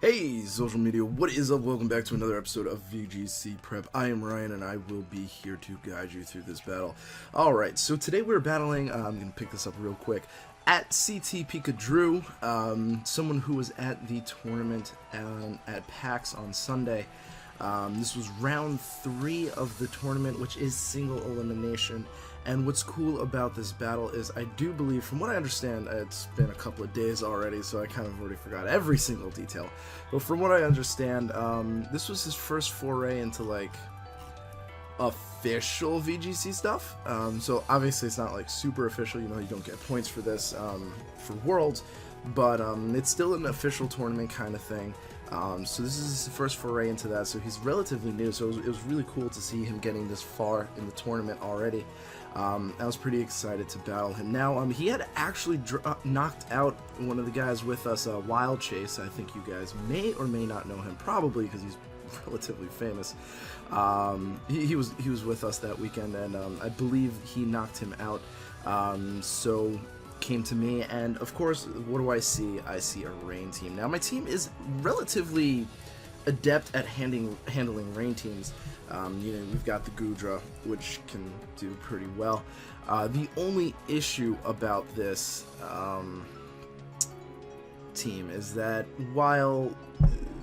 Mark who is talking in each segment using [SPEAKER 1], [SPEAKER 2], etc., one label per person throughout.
[SPEAKER 1] Hey, social media, what is up? Welcome back to another episode of VGC Prep. I am Ryan, and I will be here to guide you through this battle. Alright, so today we're battling, I'm going to pick this up real quick, at CT Pika Drew, someone who was at the tournament at PAX on Sunday. This was round 3 of the tournament, which is single elimination. And what's cool about this battle is I do believe, from what I understand, it's been a couple of days already, so I kind of already forgot every single detail. But from what I understand, this was his first foray into, like, official VGC stuff. So obviously it's not, like, super official, you know, you don't get points for this for Worlds, but it's still an official tournament kind of thing. So this is his first foray into that, so he's relatively new, so it was really cool to see him getting this far in the tournament already. I was pretty excited to battle him. Now, he had actually knocked out one of the guys with us, Wild Chase. I think you guys may or may not know him, probably because he's relatively famous. He was with us that weekend, and I believe he knocked him out. So came to me, and of course, what do I see? I see a rain team. Now, my team is relatively adept at handling rain teams. You know, we've got the Gudra, which can do pretty well. The only issue about this team is that while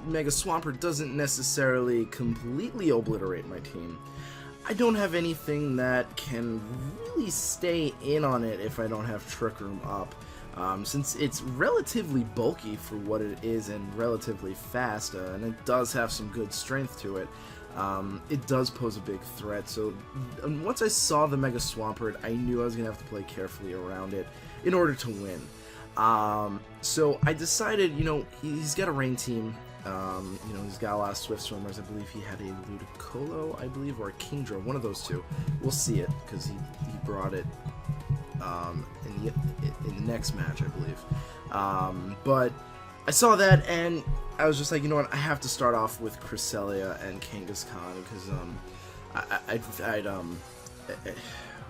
[SPEAKER 1] Mega Swampert doesn't necessarily completely obliterate my team, I don't have anything that can really stay in on it if I don't have Trick Room up. Since it's relatively bulky for what it is and relatively fast, and it does have some good strength to it, it does pose a big threat. So once I saw the Mega Swampert, I knew I was going to have to play carefully around it in order to win. So I decided, you know, he's got a rain team. You know, he's got a lot of Swift Swimmers. I believe he had a Ludicolo, I believe, or a Kingdra, one of those two. We'll see it, because he brought it in the next match, I believe. But I saw that, and I was just like, you know what, I have to start off with Cresselia and Kangaskhan, because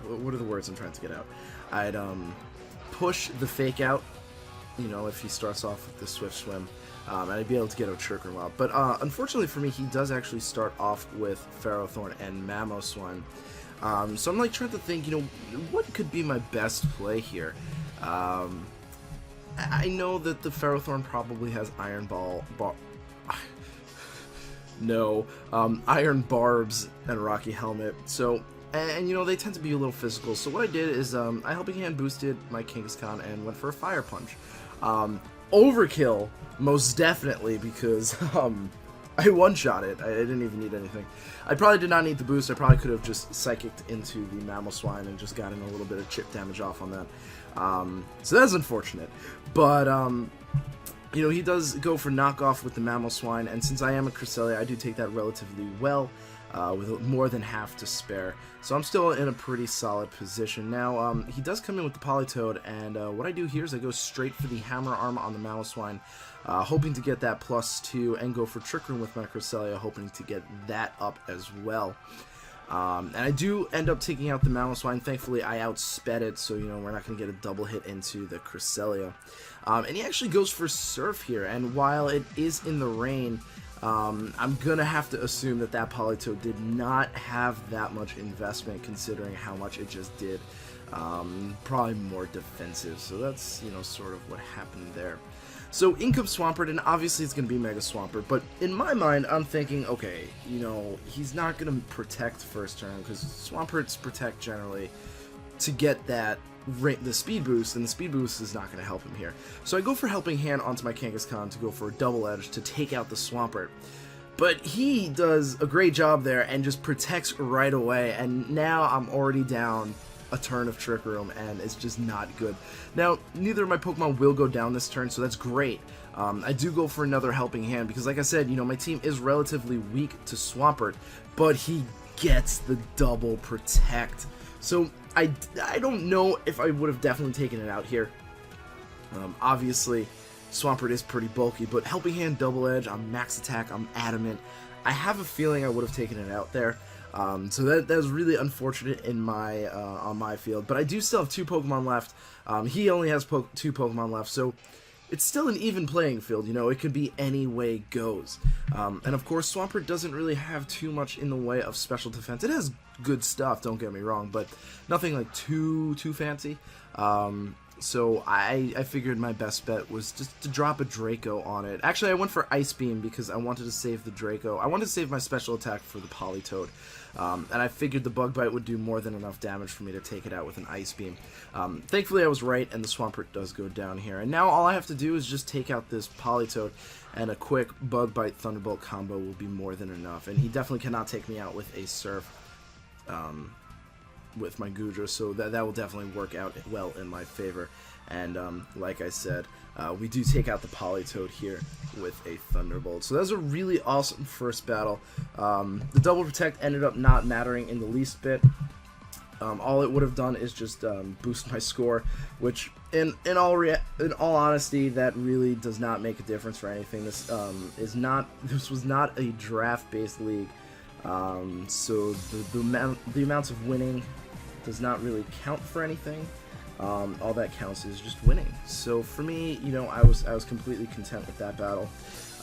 [SPEAKER 1] what are the words I'm trying to get out? I'd push the Fake Out, you know, if he starts off with the Swift Swim. And I'd be able to get a Trick Room up. But unfortunately for me, he does actually start off with Ferrothorn and Mamoswine. So I'm like trying to think, you know, what could be my best play here? I know that the Ferrothorn probably has Iron Iron Barbs and Rocky Helmet. So, and you know, they tend to be a little physical. So what I did is I Helping Hand boosted my Kangaskhan and went for a Fire Punch. Overkill, most definitely, because I one-shot it. I didn't even need anything. I probably did not need the boost. I probably could have just Psychicked into the Mamoswine and just gotten a little bit of chip damage off on that. So that's unfortunate. But, you know, he does go for knockoff with the Mamoswine, and since I am a Cresselia, I do take that relatively well, with more than half to spare. So I'm still in a pretty solid position. Now, he does come in with the Politoed, and what I do here is I go straight for the Hammer Arm on the Mamoswine, hoping to get that +2, and go for Trick Room with my Cresselia, hoping to get that up as well. And I do end up taking out the Mamoswine. Thankfully, I outsped it, so, you know, we're not going to get a double hit into the Cresselia. And he actually goes for Surf here, and while it is in the rain, I'm gonna have to assume that that Politoed did not have that much investment, considering how much it just did. Probably more defensive, so that's, you know, sort of what happened there. So in comes Swampert, and obviously it's gonna be Mega Swampert, but in my mind, I'm thinking, okay, you know, he's not gonna protect first turn, because Swamperts protect generally to get that the speed boost, and the speed boost is not going to help him here. So I go for Helping Hand onto my Kangaskhan to go for a double edge to take out the Swampert. But he does a great job there and just protects right away, and now I'm already down a turn of Trick Room, and it's just not good. Now, neither of my Pokemon will go down this turn, so that's great. I do go for another Helping Hand, because like I said, you know, my team is relatively weak to Swampert, but he gets the double protect. So I don't know if I would have definitely taken it out here. Obviously, Swampert is pretty bulky, but Helping Hand double edge, I'm max attack, I'm adamant. I have a feeling I would have taken it out there. So that was really unfortunate in my on my field, but I do still have 2 Pokemon left. He only has 2 Pokemon left, so it's still an even playing field, you know, it could be any way goes. And of course, Swampert doesn't really have too much in the way of special defense. It has good stuff, don't get me wrong, but nothing like too fancy. So I figured my best bet was just to drop a Draco on it. Actually, I went for Ice Beam because I wanted to save the Draco. I wanted to save my special attack for the Politoad. And I figured the Bug Bite would do more than enough damage for me to take it out with an Ice Beam. Thankfully, I was right, and the Swampert does go down here. And now all I have to do is just take out this Politoad, and a quick Bug Bite Thunderbolt combo will be more than enough. And he definitely cannot take me out with a Surf. With my Goodra, so that will definitely work out well in my favor. And like I said, we do take out the Politoad here with a Thunderbolt. So that was a really awesome first battle. The Double Protect ended up not mattering in the least bit. All it would have done is just boost my score, which in all honesty, that really does not make a difference for anything. This was not a draft-based league. So the amounts of winning does not really count for anything. All that counts is just winning. So for me, you know, I was completely content with that battle.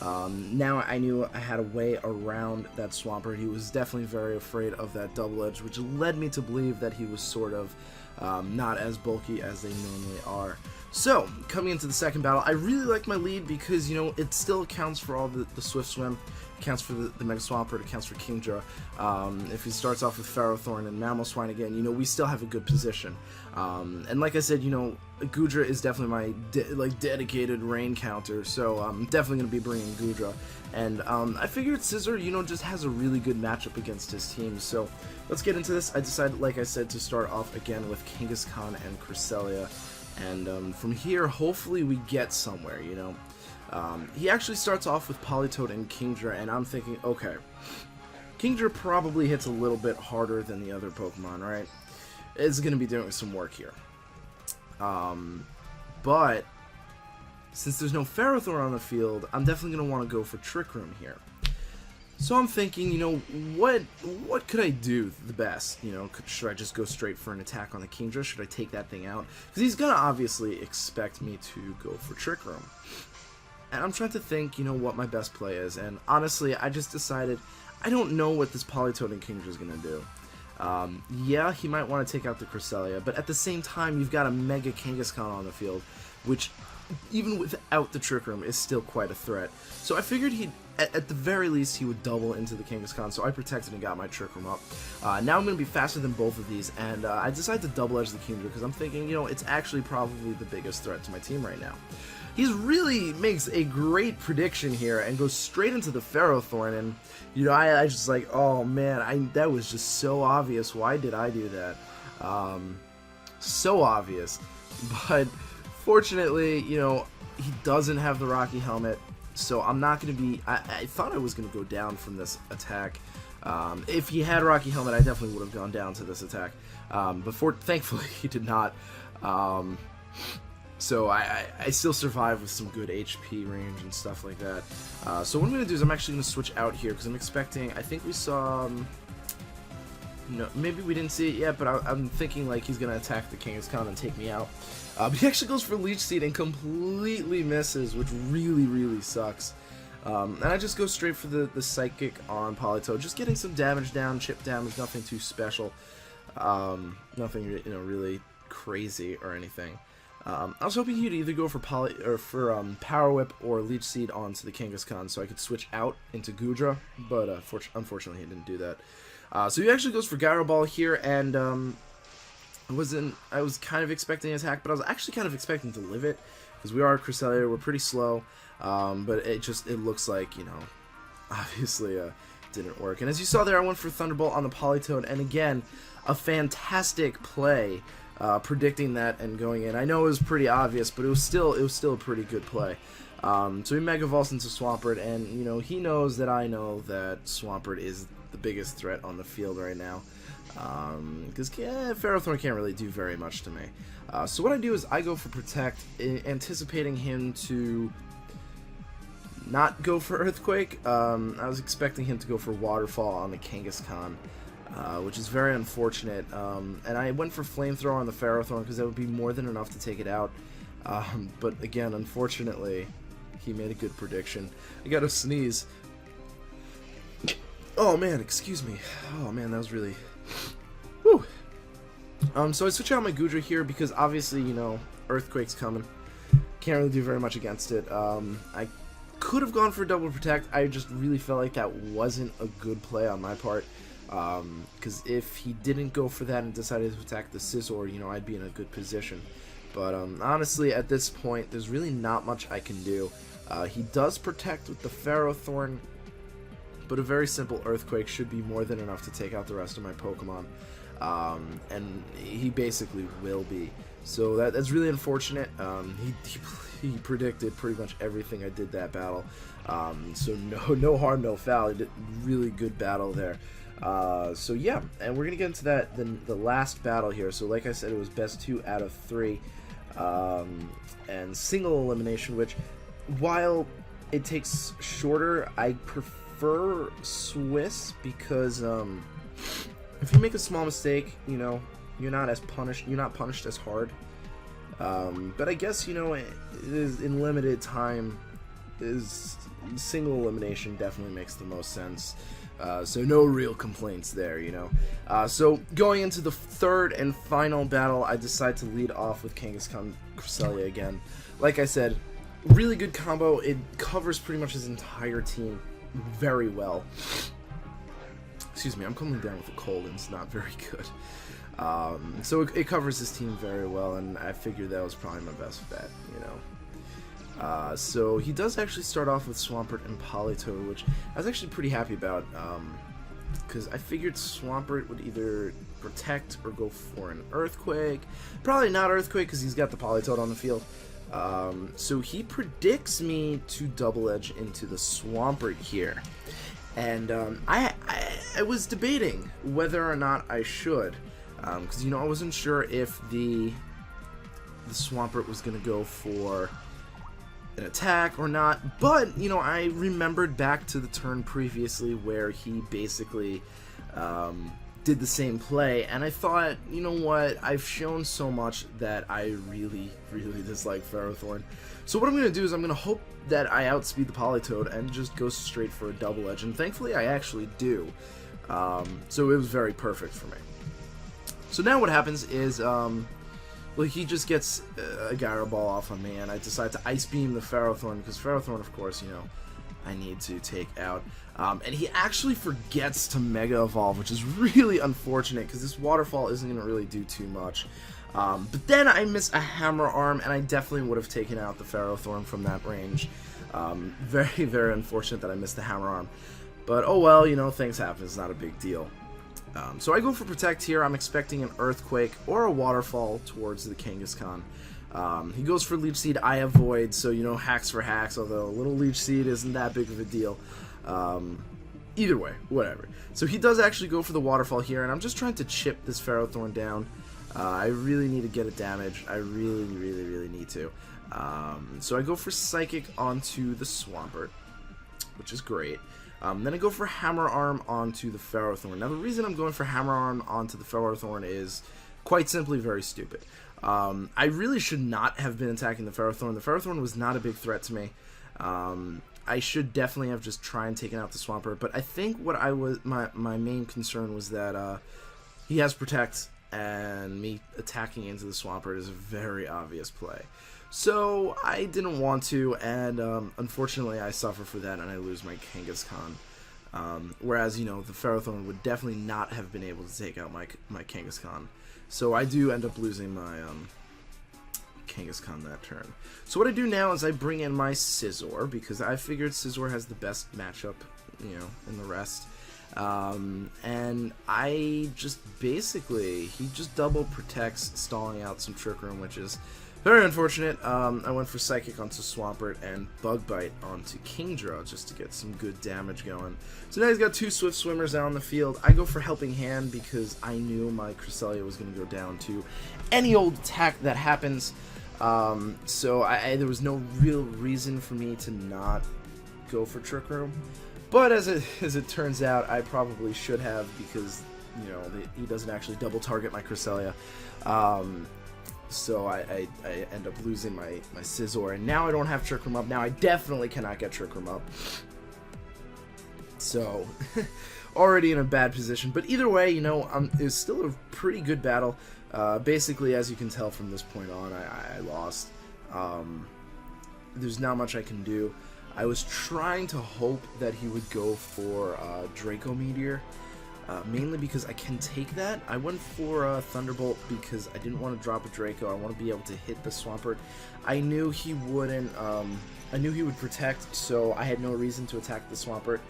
[SPEAKER 1] Now I knew I had a way around that Swampert. He was definitely very afraid of that Double Edge, which led me to believe that he was sort of not as bulky as they normally are. So, coming into the second battle, I really like my lead because, you know, it still accounts for all the Swift Swim, accounts for the Mega Swampert, accounts for Kingdra. If he starts off with Ferrothorn and Mamoswine again, you know, we still have a good position. And like I said, you know, Goodra is definitely my dedicated rain counter, so I'm definitely going to be bringing Goodra. And I figured Scissor, you know, just has a really good matchup against his team. So let's get into this. I decided, like I said, to start off again with Kangaskhan and Cresselia. And from here, hopefully we get somewhere, you know. He actually starts off with Politoad and Kingdra, and I'm thinking, okay, Kingdra probably hits a little bit harder than the other Pokemon, right? It's going to be doing some work here. But since there's no Ferrothorn on the field, I'm definitely going to want to go for Trick Room here. So I'm thinking, you know, what could I do the best? You know, should I just go straight for an attack on the Kingdra? Should I take that thing out? Because he's going to obviously expect me to go for Trick Room. And I'm trying to think, you know, what my best play is. And honestly, I just decided, I don't know what this Politoad and Kingdra is going to do. Yeah, he might want to take out the Cresselia, but at the same time, you've got a Mega Kangaskhan on the field, which, even without the Trick Room, is still quite a threat. So I figured at the very least, he would double into the Kangaskhan, so I protected and got my Trick Room up. Now I'm going to be faster than both of these, and I decided to double edge the Kingdra, because I'm thinking, you know, it's actually probably the biggest threat to my team right now. He really makes a great prediction here and goes straight into the Ferrothorn, and, you know, I just like, oh man, that was just so obvious. Why did I do that? So obvious. But fortunately, you know, he doesn't have the Rocky Helmet, so I'm not going to be, I thought I was going to go down from this attack. If he had Rocky Helmet, I definitely would have gone down to this attack. But thankfully, he did not. So I still survive with some good HP range and stuff like that. So what I'm going to do is I'm actually going to switch out here because I'm expecting, I think we saw, no, maybe we didn't see it yet, but I'm thinking like he's going to attack the Kangaskhan and take me out. But he actually goes for Leech Seed and completely misses, which really sucks. And I just go straight for the Psychic on Politoad, just getting some damage down, chip damage, nothing too special. Nothing, you know, really crazy or anything. I was hoping he'd either go for Power Whip or Leech Seed onto the Kangaskhan so I could switch out into Goodra, but unfortunately he didn't do that. So he actually goes for Gyro Ball here, and I was kind of expecting an attack, but I was actually kind of expecting to live it, because we are Cresselia, we're pretty slow, but it looks like, you know, obviously didn't work. And as you saw there, I went for Thunderbolt on the Politoad, and again, a fantastic play. Predicting that and going in. I know it was pretty obvious, but it was still a pretty good play. So he Mega Evolves into Swampert, and you know he knows that I know that Swampert is the biggest threat on the field right now. Because Ferrothorn can't really do very much to me. So what I do is I go for Protect, anticipating him to not go for Earthquake. I was expecting him to go for Waterfall on the Kangaskhan. Which is very unfortunate, and I went for Flamethrower on the Ferrothorn because that would be more than enough to take it out. But again, unfortunately, he made a good prediction. I gotta sneeze. Oh man, excuse me. Oh man, that was really... Whew. So I switch out my Gudra here because obviously, you know, Earthquake's coming. Can't really do very much against it. I could have gone for double protect. I just really felt like that wasn't a good play on my part. Because if he didn't go for that and decided to attack the Scizor, you know, I'd be in a good position. But honestly, at this point, there's really not much I can do. He does protect with the Ferrothorn, but a very simple Earthquake should be more than enough to take out the rest of my Pokemon. And he basically will be. So that's really unfortunate. He predicted pretty much everything I did that battle. So no harm, no foul. He did really good battle there. So yeah, and we're gonna get into that the last battle here. So like I said, it was best 2 out of 3, and single elimination. Which, while it takes shorter, I prefer Swiss because if you make a small mistake, you know, you're not punished as hard. But I guess, you know, it is in limited time. Single elimination definitely makes the most sense. So no real complaints there, you know. So going into the third and final battle, I decide to lead off with Kangaskhan Cresselia again. Like I said, really good combo. It covers pretty much his entire team very well. Excuse me, I'm coming down with a cold and it's not very good. So it covers his team very well, and I figured that was probably my best bet, you know. So he does actually start off with Swampert and Politoed, which I was actually pretty happy about, because I figured Swampert would either protect or go for an Earthquake. Probably not Earthquake because he's got the Politoed on the field. So he predicts me to Double Edge into the Swampert here. And I was debating whether or not I should, because, you know, I wasn't sure if the Swampert was going to go for an attack or not, but, you know, I remembered back to the turn previously where he basically did the same play, and I thought, you know what, I've shown so much that I really dislike Ferrothorn. So what I'm going to do is I'm going to hope that I outspeed the Politoed and just go straight for a Double Edge, and thankfully I actually do. So it was very perfect for me. So now what happens is, well, he just gets a Gyro Ball off on me, and I decide to Ice Beam the Ferrothorn, because Ferrothorn, of course, you know, I need to take out. And he actually forgets to Mega Evolve, which is really unfortunate, because this Waterfall isn't going to really do too much. But then I miss a Hammer Arm, and I definitely would have taken out the Ferrothorn from that range. Very unfortunate that I missed the Hammer Arm. But oh well, you know, things happen. It's not a big deal. So I go for Protect here. I'm expecting an Earthquake or a Waterfall towards the Kangaskhan. He goes for Leech Seed. I avoid, so, you know, hacks for hacks, although a little Leech Seed isn't that big of a deal. Either way, whatever. So he does actually go for the Waterfall here, and I'm just trying to chip this Ferrothorn down. I really need to get it damaged. I really need to. So I go for Psychic onto the Swampert, which is great. Then I go for Hammer Arm onto the Ferrothorn. Now the reason I'm going for Hammer Arm onto the Ferrothorn is quite simply very stupid. I really should not have been attacking the Ferrothorn. The Ferrothorn was not a big threat to me. I should definitely have just tried and taken out the Swampert, but I think what my main concern was that he has Protect, and me attacking into the Swampert is a very obvious play. So I didn't want to, and unfortunately I suffer for that and I lose my Kangaskhan. Whereas, you know, the Ferrothorn would definitely not have been able to take out my Kangaskhan. So I do end up losing my Kangaskhan that turn. So what I do now is I bring in my Scizor, because I figured Scizor has the best matchup, you know, in the rest. And I just basically, he just double protects, stalling out some Trick Room, which is very unfortunate. I went for Psychic onto Swampert and Bug Bite onto Kingdra just to get some good damage going. So now he's got 2 Swift Swimmers out on the field. I go for Helping Hand because I knew my Cresselia was going to go down to any old attack that happens. So there was no real reason for me to not go for Trick Room. But as it turns out, I probably should have, because, you know, he doesn't actually double target my Cresselia. so I end up losing my Scizor, and now I don't have Trick Room up. Now I definitely cannot get Trick Room up. So, already in a bad position. But either way, you know, it was still a pretty good battle. Basically, as you can tell from this point on, I lost. There's not much I can do. I was trying to hope that he would go for Draco Meteor, mainly because I can take that. I went for Thunderbolt because I didn't want to drop a Draco. I want to be able to hit the Swampert. I knew he wouldn't. I knew he would protect, so I had no reason to attack the Swampert.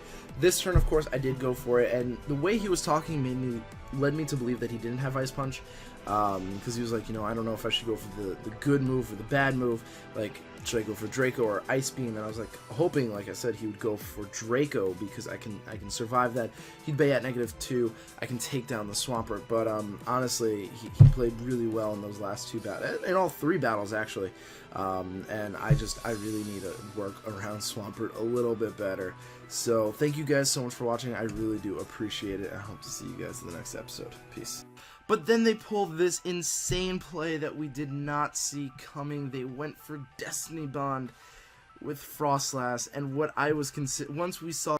[SPEAKER 1] This turn, of course, I did go for it, and the way he was talking led me to believe that he didn't have Ice Punch, because he was like, you know, I don't know if I should go for the good move or the bad move, like, should I go for Draco or Ice Beam? And I was like hoping, like I said, he would go for Draco because I can survive that. He'd be at -2. I can take down the Swampert. But honestly, he played really well in those last 2 battles, in all 3 battles actually. And I really need to work around Swampert a little bit better. So thank you guys so much for watching. I really do appreciate it. I hope to see you guys in the next episode. Peace. But then they pulled this insane play that we did not see coming. They went for Destiny Bond with Frostlass, and what I was once we saw